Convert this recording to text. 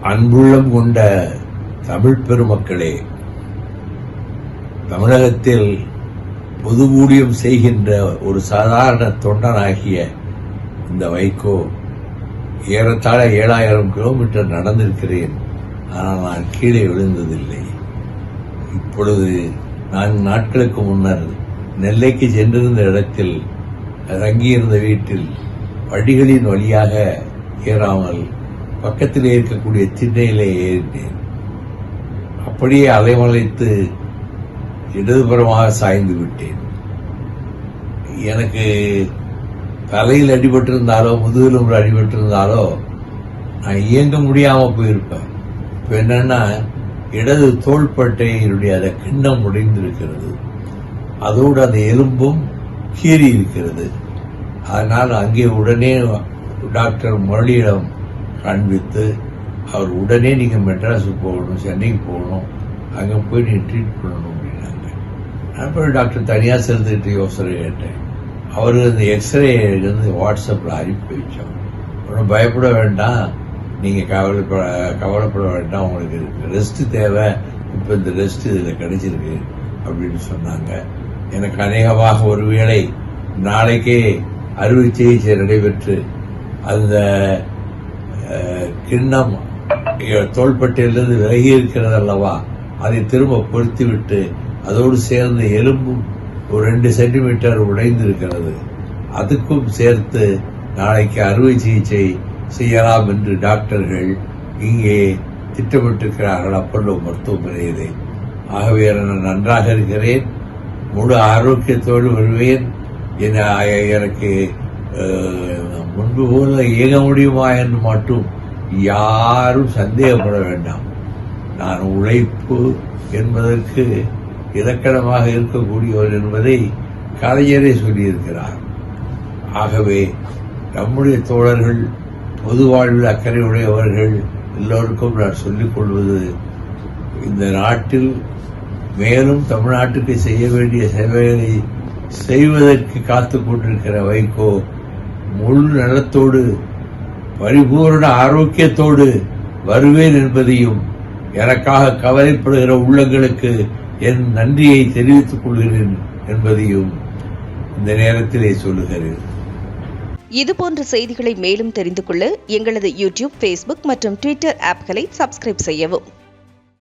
அன்புள்ளம் கொண்ட தமிழ் பெருமக்களே, தமிழகத்தில் பொது ஊழியம் செய்கின்ற ஒரு சாதாரண தொண்டனாகிய இந்த வைகோ ஏறத்தாழ 7000 கிலோமீட்டர் நடந்திருக்கிறேன். ஆனால் நான் கீழே விழுந்ததில்லை. இப்பொழுது 4 நாட்களுக்கு முன்னர் நெல்லைக்கு சென்றிருந்த இடத்தில் தங்கியிருந்த வீட்டில் படிகளின் வழியாக ஏறாமல் பக்கத்திலே இருக்கக்கூடிய திண்ணையிலே ஏறினேன். அப்படியே அலைமலைத்து இடதுபுறமாக சாய்ந்து விட்டேன். எனக்கு தலையில் அடிபட்டிருந்தாலோ முதுகெலும்பு அடிபட்டிருந்தாலோ நான் இயங்க முடியாம போயிருப்பேன். இப்ப என்னன்னா, இடது தோள்பட்டையினுடைய அந்த கிண்ணம் உடைந்திருக்கிறது, அதோடு அந்த எலும்பும் கீறி இருக்கிறது. அதனால் அங்கே உடனே டாக்டர் முரளியிடம் காண்பித்து அவர் உடனே நீங்க மெட்ராஸுக்கு போகணும், சென்னைக்கு போகணும், அங்கே போய் நீ ட்ரீட் பண்ணணும் அப்படின்னாங்க. நான் போய் டாக்டர் தனியாக சேர்ந்துக்கிட்டு யோசனை கேட்டேன். அவரு அந்த எக்ஸ்ரே இருந்து வாட்ஸ்அப்பில் அனுப்பி வச்சோம். ஒன்றும் பயப்பட வேண்டாம், நீங்க கவலைப்பட வேண்டாம், உங்களுக்கு ரெஸ்ட் தேவை, இப்போ இந்த ரெஸ்ட் இதில் கிடைச்சிருக்கு அப்படின்னு சொன்னாங்க. எனக்கு அநேகமாக ஒருவேளை நாளைக்கே அறுவை சிகிச்சை நடைபெற்று அந்த கிண்ணம் தோள்பட்டையிலிருந்து விலகி இருக்கிறது அல்லவா, அதை திரும்ப பொருத்திவிட்டு அதோடு சேர்ந்த எலும்பும் ஒரு 2 சென்டிமீட்டர் உடைந்திருக்கிறது, அதுக்கும் சேர்த்து நாளைக்கு அறுவை சிகிச்சை செய்யலாம் என்று டாக்டர்கள் இங்கே திட்டமிட்டிருக்கிறார்கள் அப்பல்லோ மருத்துவமனையிலே. ஆகவே நான் நன்றாக இருக்கிறேன், முழு ஆரோக்கியத்தோடு வருவேன். எனக்கு முன்பு போல இயங்க முடியுமா என்று மட்டும் யாரும் சந்தேகப்பட வேண்டாம். நான் உழைப்பு என்பதற்கு இலக்கணமாக இருக்கக்கூடியவர் என்பதை கலைஞரே சொல்லியிருக்கிறார். ஆகவே நம்முடைய தோழர்கள், பொது வாழ்வில் அக்கறை உடையவர்கள் எல்லோருக்கும் நான் சொல்லிக் கொள்வது, இந்த நாட்டில் மேலும் தமிழ்நாட்டுக்கு செய்ய வேண்டிய சேவைகளை செய்வதற்கு காத்துக் கொண்டிருக்கிற வைகோ முழு நலத்தோடு பரிபூர்ண ஆரோக்கியத்தோடு வருவேன் என்பதையும், எனக்காக கவலைப்படுகிற உள்ளங்களுக்கு என் நன்றியை தெரிவித்துக் கொள்கிறேன் என்பதையும் இந்த நேரத்திலே சொல்லுகிறேன். இதுபோன்ற செய்திகளை மேலும் தெரிந்து கொள்ள எங்களது யூடியூப், Facebook மற்றும் Twitter ஆப்களை சப்ஸ்கிரைப் செய்யவும்.